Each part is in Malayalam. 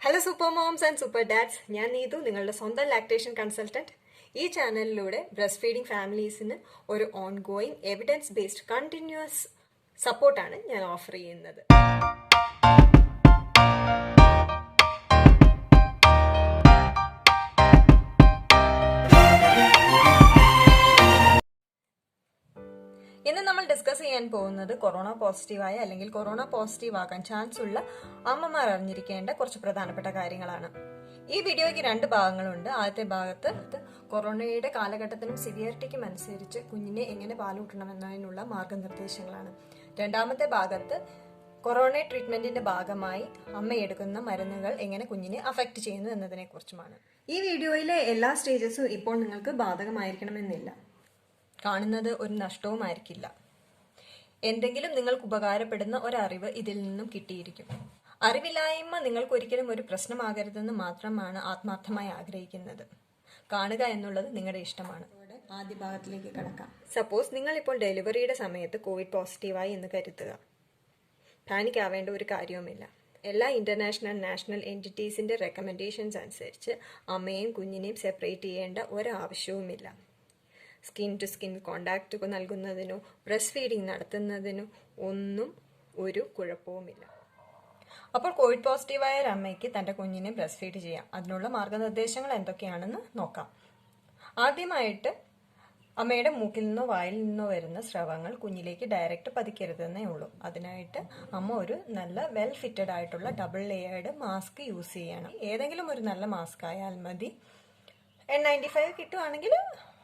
Hello super moms and super dads, ഞാൻ നീതു, നിങ്ങളുടെ സ്വന്തം ലാക്ടേഷൻ കൺസൾട്ടന്റ്. ഈ ചാനലിലൂടെ ബ്രസ്റ്റ് ഫീഡിംഗ് ഫാമിലീസിന് ഒരു ഓൺഗോയിങ് എവിഡൻസ് ബേസ്ഡ് കണ്ടിന്യൂസ് സപ്പോർട്ടാണ് ഞാൻ ഓഫർ ചെയ്യുന്നത്. ഇന്ന് നമ്മൾ ഡിസ്കസ് ചെയ്യാൻ പോകുന്നത് കൊറോണ പോസിറ്റീവായ അല്ലെങ്കിൽ കൊറോണ പോസിറ്റീവ് ആകാൻ ചാൻസ് ഉള്ള അമ്മമാർ അറിഞ്ഞിരിക്കേണ്ട കുറച്ച് പ്രധാനപ്പെട്ട കാര്യങ്ങളാണ്. ഈ വീഡിയോയ്ക്ക് 2 ഭാഗങ്ങളുണ്ട്. ആദ്യത്തെ ഭാഗത്ത് കൊറോണയുടെ കാലഘട്ടത്തിനും സിവിയറിറ്റിക്കും അനുസരിച്ച് കുഞ്ഞിനെ എങ്ങനെ പാലൂട്ടണമെന്നതിനുള്ള മാർഗനിർദ്ദേശങ്ങളാണ്. രണ്ടാമത്തെ ഭാഗത്ത് കൊറോണ ട്രീറ്റ്മെന്റിന്റെ ഭാഗമായി അമ്മ എടുക്കുന്ന മരുന്നുകൾ എങ്ങനെ കുഞ്ഞിനെ അഫക്റ്റ് ചെയ്യുന്നു എന്നതിനെ കുറിച്ചുമാണ്. ഈ വീഡിയോയിലെ എല്ലാ സ്റ്റേജസും ഇപ്പോൾ നിങ്ങൾക്ക് ബാധകമായിരിക്കണമെന്നില്ല. കാണുന്നത് ഒരു നഷ്ടവുമായിരിക്കില്ല. എന്തെങ്കിലും നിങ്ങൾക്ക് ഉപകാരപ്പെടുന്ന ഒരറിവ് ഇതിൽ നിന്നും കിട്ടിയിരിക്കും. അറിവില്ലായ്മ നിങ്ങൾക്ക് ഒരിക്കലും ഒരു പ്രശ്നമാകരുതെന്ന് മാത്രമാണ് ആത്മാർത്ഥമായി ആഗ്രഹിക്കുന്നത്. കാണുക എന്നുള്ളത് നിങ്ങളുടെ ഇഷ്ടമാണ്. ആദ്യ ഭാഗത്തിലേക്ക് കടക്കാം. സപ്പോസ് നിങ്ങൾ ഇപ്പോൾ ഡെലിവറിയുടെ സമയത്ത് കോവിഡ് പോസിറ്റീവായി എന്ന് കരുതുക. പാനിക് ആവേണ്ട ഒരു കാര്യവുമില്ല. എല്ലാ ഇന്റർനാഷണൽ നാഷണൽ എൻറ്റിറ്റീസിന്റെ റെക്കമെൻഡേഷൻസ് അനുസരിച്ച് അമ്മയെയും കുഞ്ഞിനെയും സെപ്പറേറ്റ് ചെയ്യേണ്ട ഒരാവശ്യവുമില്ല. സ്കിൻ ടു സ്കിൻ കോണ്ടാക്ട് നൽകുന്നതിനോ ബ്രസ്റ്റ് ഫീഡിംഗ് നടത്തുന്നതിനോ ഒന്നും ഒരു കുഴപ്പവുമില്ല. അപ്പോൾ കോവിഡ് പോസിറ്റീവായ ഒരു അമ്മയ്ക്ക് തൻ്റെ കുഞ്ഞിനെ ബ്രസ്റ്റ് ഫീഡ് ചെയ്യാം. അതിനുള്ള മാർഗനിർദ്ദേശങ്ങൾ എന്തൊക്കെയാണെന്ന് നോക്കാം. ആദ്യമായിട്ട് അമ്മയുടെ മൂക്കിൽ നിന്നോ വായിൽ നിന്നോ വരുന്ന സ്രവങ്ങൾ കുഞ്ഞിലേക്ക് ഡയറക്റ്റ് പതിക്കരുതെന്നേ ഉള്ളൂ. അതിനായിട്ട് അമ്മ ഒരു നല്ല വെൽ ഫിറ്റഡ് ആയിട്ടുള്ള ഡബിൾ ലെയേർഡ് മാസ്ക് യൂസ് ചെയ്യണം. ഏതെങ്കിലും ഒരു നല്ല മാസ്ക് ആയാൽ മതി. N95 കിട്ടുവാണെങ്കിൽ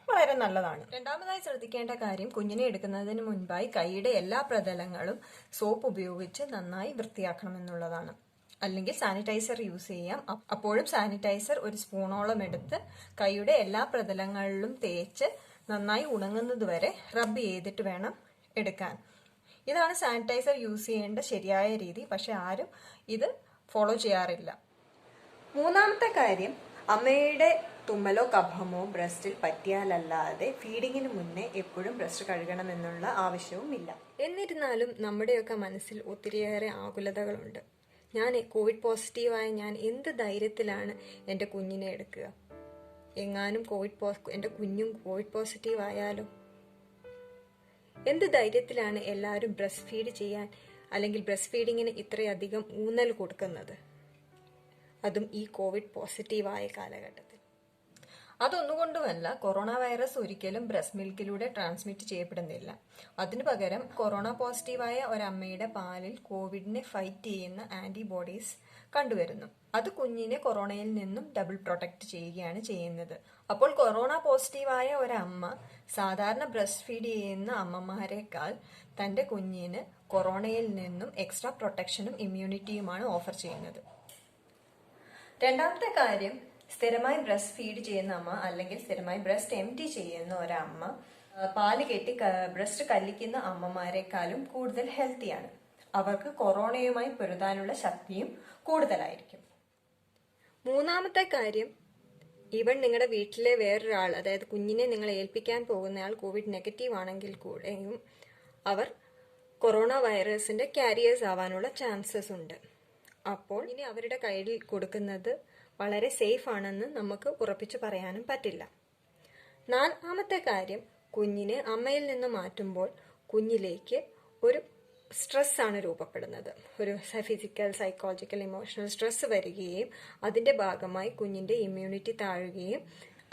വളരെ നല്ലതാണ്. രണ്ടാമതായി ശ്രദ്ധിക്കേണ്ട കാര്യം, കുഞ്ഞിനെ എടുക്കുന്നതിന് മുൻപായി കൈയുടെ എല്ലാ പ്രതലങ്ങളും സോപ്പ് ഉപയോഗിച്ച് നന്നായി വൃത്തിയാക്കണം എന്നുള്ളതാണ്. അല്ലെങ്കിൽ സാനിറ്റൈസർ യൂസ് ചെയ്യാം. അപ്പോഴും സാനിറ്റൈസർ ഒരു സ്പൂണോളം എടുത്ത് കൈയുടെ എല്ലാ പ്രതലങ്ങളിലും തേച്ച് നന്നായി ഉണങ്ങുന്നത് വരെ റബ്ബ് ചെയ്തിട്ട് വേണം എടുക്കാൻ. ഇതാണ് സാനിറ്റൈസർ യൂസ് ചെയ്യേണ്ട ശരിയായ രീതി. പക്ഷെ ആരും ഇത് ഫോളോ ചെയ്യാറില്ല. മൂന്നാമത്തെ കാര്യം, അമ്മയുടെ തുമ്മലോ കഫമോ ബ്രസ്റ്റിൽ പറ്റിയാലല്ലാതെ ഫീഡിങ്ങിന് മുന്നേ എപ്പോഴും ബ്രസ്റ്റ് കഴുകണമെന്നുള്ള ആവശ്യവുമില്ല. എന്നിരുന്നാലും നമ്മുടെയൊക്കെ മനസ്സിൽ ഒത്തിരിയേറെ ആകുലതകളുണ്ട്. ഞാൻ കോവിഡ് പോസിറ്റീവായ ഞാൻ എന്ത് ധൈര്യത്തിലാണ് എൻ്റെ കുഞ്ഞിനെ എടുക്കുക? എങ്ങാനും എൻ്റെ കുഞ്ഞും കോവിഡ് പോസിറ്റീവ് ആയാലോ? എന്ത് ധൈര്യത്തിലാണ് എല്ലാവരും ബ്രസ്റ്റ് ഫീഡ് ചെയ്യാൻ അല്ലെങ്കിൽ ബ്രസ്റ്റ് ഫീഡിങ്ങിന് ഇത്രയധികം ഊന്നൽ കൊടുക്കുന്നത്? അതും ഈ കോവിഡ് പോസിറ്റീവായ കാലഘട്ടത്തിൽ. അതൊന്നുകൊണ്ടുമല്ല, കൊറോണ വൈറസ് ഒരിക്കലും ബ്രസ്റ്റ് മിൽക്കിലൂടെ ട്രാൻസ്മിറ്റ് ചെയ്യപ്പെടുന്നില്ല. അതിനു പകരം കൊറോണ പോസിറ്റീവായ ഒരമ്മയുടെ പാലിൽ കോവിഡിനെ ഫൈറ്റ് ചെയ്യുന്ന ആന്റിബോഡീസ് കണ്ടുവരുന്നു. അത് കുഞ്ഞിനെ കൊറോണയിൽ നിന്നും ഡബിൾ പ്രൊട്ടക്ട് ചെയ്യുകയാണ് ചെയ്യുന്നത്. അപ്പോൾ കൊറോണ പോസിറ്റീവായ ഒരമ്മ സാധാരണ ബ്രസ്റ്റ് ഫീഡ് ചെയ്യുന്ന അമ്മമാരെക്കാൾ തൻ്റെ കുഞ്ഞിന് കൊറോണയിൽ നിന്നും എക്സ്ട്രാ പ്രൊട്ടക്ഷനും ഇമ്മ്യൂണിറ്റിയുമാണ് ഓഫർ ചെയ്യുന്നത്. രണ്ടാമത്തെ കാര്യം, സ്ഥിരമായി ബ്രസ്റ്റ് ഫീഡ് ചെയ്യുന്ന അമ്മ അല്ലെങ്കിൽ സ്ഥിരമായി ബ്രസ്റ്റ് എംറ്റി ചെയ്യുന്ന ഒരമ്മ പാല് കെട്ടി ബ്രസ്റ്റ് കല്ലിക്കുന്ന അമ്മമാരെക്കാളും കൂടുതൽ ഹെൽത്തിയാണ്. അവർക്ക് കൊറോണയുമായി പൊരുതാനുള്ള ശക്തിയും കൂടുതലായിരിക്കും. മൂന്നാമത്തെ കാര്യം, ഈവൻ നിങ്ങളുടെ വീട്ടിലെ വേറൊരാൾ, അതായത് കുഞ്ഞിനെ നിങ്ങൾ ഏൽപ്പിക്കാൻ പോകുന്നയാൾ കോവിഡ് നെഗറ്റീവ് ആണെങ്കിൽ കൂടെയും അവർ കൊറോണ വൈറസിന്റെ ക്യാരിയേഴ്സ് ആവാനുള്ള ചാൻസസ് ഉണ്ട്. അപ്പോൾ ഇനി അവരുടെ കയ്യിൽ കൊടുക്കുന്നത് വളരെ സേഫ് ആണെന്ന് നമുക്ക് ഉറപ്പിച്ചു പറയാനും പറ്റില്ല. നാലാമത്തെ കാര്യം, കുഞ്ഞിനെ അമ്മയിൽ നിന്ന് മാറ്റുമ്പോൾ കുഞ്ഞിലേക്ക് ഒരു സ്ട്രെസ്സാണ് രൂപപ്പെടുന്നത്. ഒരു ഫിസിക്കൽ, സൈക്കോളജിക്കൽ, ഇമോഷണൽ സ്ട്രെസ് വരികയും അതിന്റെ ഭാഗമായി കുഞ്ഞിന്റെ ഇമ്മ്യൂണിറ്റി താഴുകയും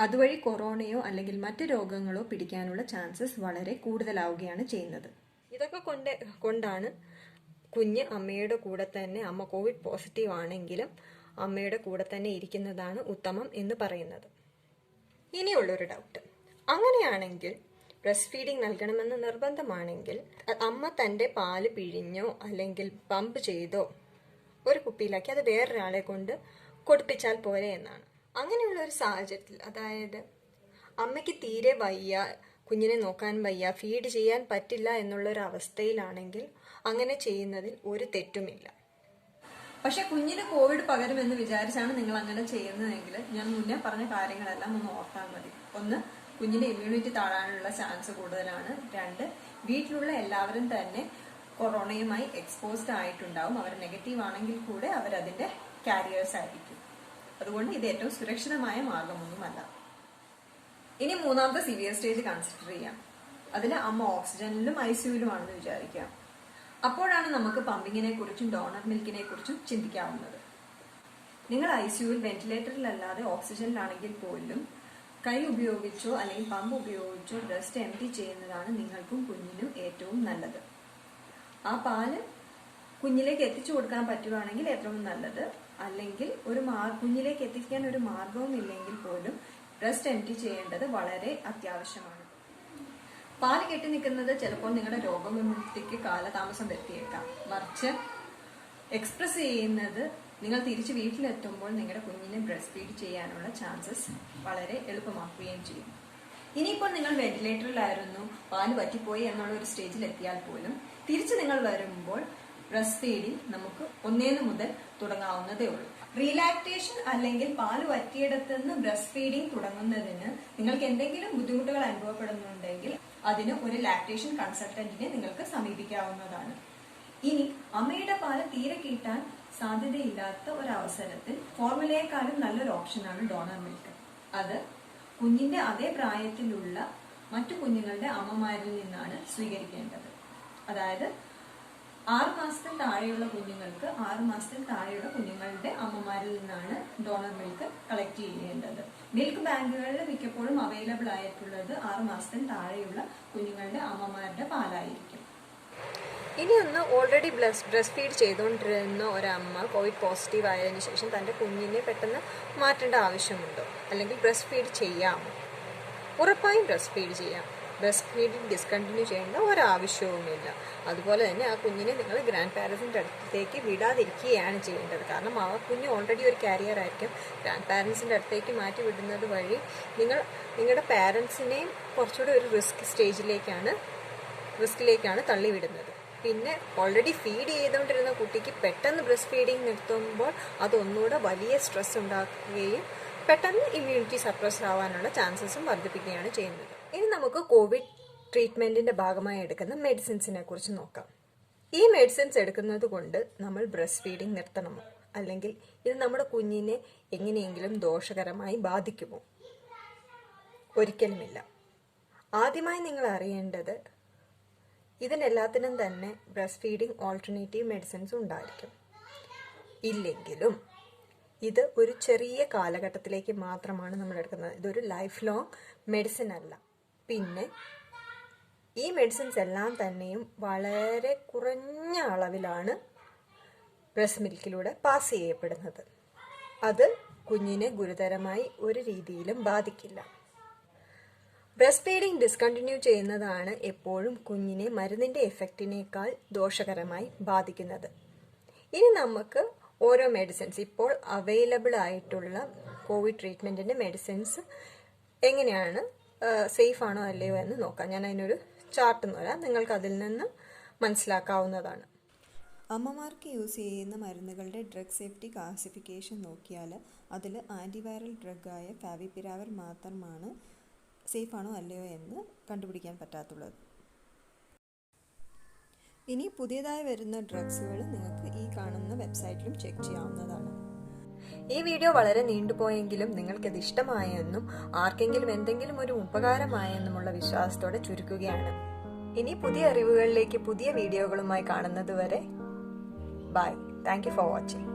അതുവഴി കൊറോണയോ അല്ലെങ്കിൽ മറ്റ് രോഗങ്ങളോ പിടിക്കാനുള്ള ചാൻസസ് വളരെ കൂടുതലാവുകയാണ് ചെയ്യുന്നത്. ഇതൊക്കെ കൊണ്ടാണ് കുഞ്ഞ് അമ്മയുടെ കൂടെ തന്നെ, അമ്മ കോവിഡ് പോസിറ്റീവ് ആണെങ്കിലും അമ്മയുടെ കൂടെ തന്നെ ഇരിക്കുന്നതാണ് ഉത്തമം എന്ന് പറയുന്നത്. ഇനിയുള്ളൊരു ഡൗട്ട്, അങ്ങനെയാണെങ്കിൽ ബ്രസ്റ്റ് ഫീഡിംഗ് നൽകണമെന്ന് നിർബന്ധമാണെങ്കിൽ അമ്മ തൻ്റെ പാല് പിഴിഞ്ഞോ അല്ലെങ്കിൽ പമ്പ് ചെയ്തോ ഒരു കുപ്പിയിലാക്കി അത് വേറൊരാളെ കൊണ്ട് കൊടുപ്പിച്ചാൽ പോരെ എന്നാണ്. അങ്ങനെയുള്ള ഒരു സാഹചര്യത്തിൽ, അതായത് അമ്മയ്ക്ക് തീരെ വയ്യ, കുഞ്ഞിനെ നോക്കാൻ വയ്യ, ഫീഡ് ചെയ്യാൻ പറ്റില്ല എന്നുള്ളൊരു അവസ്ഥയിലാണെങ്കിൽ അങ്ങനെ ചെയ്യുന്നതിൽ ഒരു തെറ്റുമില്ല. പക്ഷെ കുഞ്ഞിന് കോവിഡ് പകരുമെന്ന് വിചാരിച്ചാണ് നിങ്ങൾ അങ്ങനെ ചെയ്യുന്നതെങ്കിൽ ഞാൻ മുന്നേ പറഞ്ഞ കാര്യങ്ങളെല്ലാം ഒന്ന് ഓർത്താൽ മതി. 1, കുഞ്ഞിന്റെ ഇമ്മ്യൂണിറ്റി താഴാനുള്ള ചാൻസ് കൂടുതലാണ്. 2, വീട്ടിലുള്ള എല്ലാവരും തന്നെ കൊറോണയുമായി എക്സ്പോസ്ഡ് ആയിട്ടുണ്ടാവും. അവർ നെഗറ്റീവ് ആണെങ്കിൽ കൂടെ അവരതിന്റെ കാരിയേഴ്സ് ആയിരിക്കും. അതുകൊണ്ട് ഇത് ഏറ്റവും സുരക്ഷിതമായ മാർഗമൊന്നുമല്ല. ഇനി മൂന്നാമത്തെ സിവിയർ സ്റ്റേജ് കൺസിഡർ ചെയ്യാം. അതിൽ അമ്മ ഓക്സിജനിലും ICUവിലുമാണെന്ന് വിചാരിക്കാം. അപ്പോഴാണ് നമുക്ക് പമ്പിങ്ങിനെ കുറിച്ചും ഡോണർ മിൽക്കിനെ കുറിച്ചും ചിന്തിക്കാവുന്നത്. നിങ്ങൾ ICUവിൽ വെന്റിലേറ്ററിലല്ലാതെ ഓക്സിജനിലാണെങ്കിൽ പോലും കൈ ഉപയോഗിച്ചോ അല്ലെങ്കിൽ പമ്പ് ഉപയോഗിച്ചോ ബ്രസ്റ്റ് എംപ്റ്റി ചെയ്യുന്നതാണ് നിങ്ങൾക്കും കുഞ്ഞിനും ഏറ്റവും നല്ലത്. ആ പാല് കുഞ്ഞിലേക്ക് എത്തിച്ചു കൊടുക്കാൻ പറ്റുവാണെങ്കിൽ ഏറ്റവും നല്ലത്. അല്ലെങ്കിൽ കുഞ്ഞിലേക്ക് എത്തിക്കാൻ ഒരു മാർഗവും ഇല്ലെങ്കിൽ പോലും ബ്രസ്റ്റ് എംപ്റ്റി ചെയ്യേണ്ടത് വളരെ അത്യാവശ്യമാണ്. പാല് കെട്ടി നിൽക്കുന്നത് ചിലപ്പോൾ നിങ്ങളുടെ രോഗവിമുക്തിക്ക് കാലതാമസം വരുത്തിയേക്കാം. മറിച്ച് എക്സ്പ്രസ് ചെയ്യുന്നത് നിങ്ങൾ തിരിച്ച് വീട്ടിലെത്തുമ്പോൾ നിങ്ങളുടെ കുഞ്ഞിനെ ബ്രസ്റ്റ് ഫീഡ് ചെയ്യാനുള്ള ചാൻസസ് വളരെ എളുപ്പമാക്കുകയും ചെയ്യും. ഇനിയിപ്പോൾ നിങ്ങൾ വെന്റിലേറ്ററിലായിരുന്നു, പാല് പറ്റിപ്പോയി എന്നുള്ള ഒരു സ്റ്റേജിൽ എത്തിയാൽ പോലും തിരിച്ച് നിങ്ങൾ വരുമ്പോൾ ബ്രസ്റ്റ് ഫീഡിങ് നമുക്ക് 1 മുതൽ തുടങ്ങാവുന്നതേ ഉള്ളൂ. റീലാക്ടേഷൻ അല്ലെങ്കിൽ പാല് വറ്റിയിടത്ത് നിന്ന് ബ്രസ്റ്റ് ഫീഡിങ് തുടങ്ങുന്നതിന് നിങ്ങൾക്ക് എന്തെങ്കിലും ബുദ്ധിമുട്ടുകൾ അനുഭവപ്പെടുന്നുണ്ടെങ്കിൽ അതിന് ഒരു ലാക്ടേഷൻ കൺസൾട്ടന്റിനെ നിങ്ങൾക്ക് സമീപിക്കാവുന്നതാണ്. ഇനി അമ്മയുടെ പാല് തീരെ കിട്ടാൻ സാധ്യതയില്ലാത്ത ഒരവസരത്തിൽ ഫോർമുലയെക്കാളും നല്ലൊരു ഓപ്ഷനാണ് ഡോണർ മിൽക്ക്. അത് കുഞ്ഞിന്റെ അതേ പ്രായത്തിലുള്ള മറ്റു കുഞ്ഞുങ്ങളുടെ അമ്മമാരിൽ നിന്നാണ് സ്വീകരിക്കേണ്ടത്. അതായത് 6 മാസത്തിൽ താഴെയുള്ള കുഞ്ഞുങ്ങൾക്ക് 6 മാസത്തിൽ താഴെയുള്ള കുഞ്ഞുങ്ങളുടെ അമ്മമാരിൽ നിന്നാണ് ഡോണർ മിൽക്ക് കളക്ട് ചെയ്യേണ്ടത്. മിൽക്ക് ബാങ്കുകളിൽ മിക്കപ്പോഴും അവൈലബിൾ ആയിട്ടുള്ളത് 6 മാസത്തിൽ താഴെയുള്ള കുഞ്ഞുങ്ങളുടെ അമ്മമാരുടെ പാലായിരിക്കും. ഇനി ഒന്ന് ഓൾറെഡി ബ്രസ്റ്റ് ഫീഡ് ചെയ്തുകൊണ്ടിരുന്ന ഒരമ്മ കോവിഡ് പോസിറ്റീവ് ആയതിനു ശേഷം തൻ്റെ കുഞ്ഞിനെ പെട്ടെന്ന് മാറ്റേണ്ട ആവശ്യമുണ്ടോ? അല്ലെങ്കിൽ ബ്രസ്റ്റ് ഫീഡ് ചെയ്യാമോ? ഉറപ്പായും ബ്രസ്റ്റ് ഫീഡ് ചെയ്യാം. ബ്രസ്റ്റ് ഫീഡിങ് ഡിസ്കണ്ടിന്യൂ ചെയ്യേണ്ട ഒരാവശ്യവുമില്ല. അതുപോലെ തന്നെ ആ കുഞ്ഞിനെ നിങ്ങൾ ഗ്രാൻഡ് പാരൻസിൻ്റെ അടുത്തേക്ക് വിടാതിരിക്കുകയാണ് ചെയ്യേണ്ടത്. കാരണം ആ കുഞ്ഞ് ഓൾറെഡി ഒരു കാരിയർ ആയിരിക്കും. ഗ്രാൻഡ് പാരൻസിൻ്റെ അടുത്തേക്ക് മാറ്റി വിടുന്നത് വഴി നിങ്ങളുടെ പാരൻസിനെയും കുറച്ചുകൂടി ഒരു റിസ്കിലേക്കാണ് തള്ളിവിടുന്നത്. പിന്നെ ഓൾറെഡി ഫീഡ് ചെയ്തുകൊണ്ടിരുന്ന കുട്ടിക്ക് പെട്ടെന്ന് ബ്രസ്റ്റ് ഫീഡിങ് നിർത്തുമ്പോൾ അതൊന്നുകൂടെ വലിയ സ്ട്രെസ് ഉണ്ടാക്കുകയും പെട്ടെന്ന് ഇമ്മ്യൂണിറ്റി സപ്രസ് ആവാനുള്ള ചാൻസസും വർദ്ധിപ്പിക്കുകയാണ് ചെയ്യുന്നത്. ഇനി നമുക്ക് കോവിഡ് ട്രീറ്റ്മെന്റിന്റെ ഭാഗമായി എടുക്കുന്ന മെഡിസിൻസിനെ കുറിച്ച് നോക്കാം. ഈ മെഡിസിൻസ് എടുക്കുന്നത് കൊണ്ട് നമ്മൾ ബ്രസ്റ്റ് ഫീഡിങ് നിർത്തണമോ? അല്ലെങ്കിൽ ഇത് നമ്മുടെ കുഞ്ഞിനെ എങ്ങനെയെങ്കിലും ദോഷകരമായി ബാധിക്കുമോ? ഒരിക്കലുമില്ല. ആദ്യമായി നിങ്ങൾ അറിയേണ്ടത് ഇതിനെല്ലാത്തിനും തന്നെ ബ്രസ്റ്റ് ഫീഡിങ് ഓൾട്ടർനേറ്റീവ് മെഡിസിൻസ് ഉണ്ടായിരിക്കും. ഇല്ലെങ്കിലും ഇത് ഒരു ചെറിയ കാലഘട്ടത്തിലേക്ക് മാത്രമാണ് നമ്മൾ എടുക്കുന്നത്. ഇതൊരു ലൈഫ് ലോങ് മെഡിസിൻ അല്ല. പിന്നെ ഈ മെഡിസിൻസ് എല്ലാം തന്നെയും വളരെ കുറഞ്ഞ അളവിലാണ് ബ്രസ്റ്റ് മിൽക്കിലൂടെ പാസ് ചെയ്യപ്പെടുന്നത്. അത് കുഞ്ഞിനെ ഗുരുതരമായി ഒരു രീതിയിലും ബാധിക്കില്ല. ബ്രസ്റ്റ് ഫീഡിങ് ഡിസ്കണ്ടിന്യൂ ചെയ്യുന്നതാണ് എപ്പോഴും കുഞ്ഞിനെ മരുന്നിൻ്റെ എഫക്റ്റിനേക്കാൾ ദോഷകരമായി ബാധിക്കുന്നത്. ഇനി നമുക്ക് ഓരോ മെഡിസിൻസ് ഇപ്പോൾ അവൈലബിൾ ആയിട്ടുള്ള കോവിഡ് ട്രീറ്റ്മെൻറ്റിൻ്റെ മെഡിസിൻസ് എങ്ങനെയാണ് സേഫ് ആണോ അല്ലയോ എന്ന് നോക്കാം. ഞാൻ അതിനൊരു ചാർട്ട് തരാം, നിങ്ങൾക്ക് അതിൽ നിന്ന് മനസ്സിലാക്കാവുന്നതാണ്. അമ്മമാർക്ക് യൂസ് ചെയ്യുന്ന മരുന്നുകളുടെ ഡ്രഗ് സേഫ്റ്റി ക്ലാസിഫിക്കേഷൻ നോക്കിയാൽ അതിൽ ആൻറ്റിവൈറൽ ഡ്രഗായ ഫാവിപിരാവിർ മാത്രമാണ് സേഫ് ആണോ അല്ലയോ എന്ന് കണ്ടുപിടിക്കാൻ പറ്റാത്തുള്ളത്. ഇനി പുതിയതായി വരുന്ന ഡ്രഗ്സുകൾ നിങ്ങൾക്ക് ഈ കാണുന്ന വെബ്സൈറ്റിലും ചെക്ക് ചെയ്യാവുന്നതാണ്. ഈ വീഡിയോ വളരെ നീണ്ടുപോയെങ്കിലും നിങ്ങൾക്കത് ഇഷ്ടമായെന്നും ആർക്കെങ്കിലും എന്തെങ്കിലും ഒരു ഉപകാരമായെന്നുമുള്ള വിശ്വാസത്തോടെ ചുരുക്കുകയാണ്. ഇനി പുതിയ അറിവുകളിലേക്ക് പുതിയ വീഡിയോകളുമായി കാണുന്നത് വരെ bye. Thank you for watching.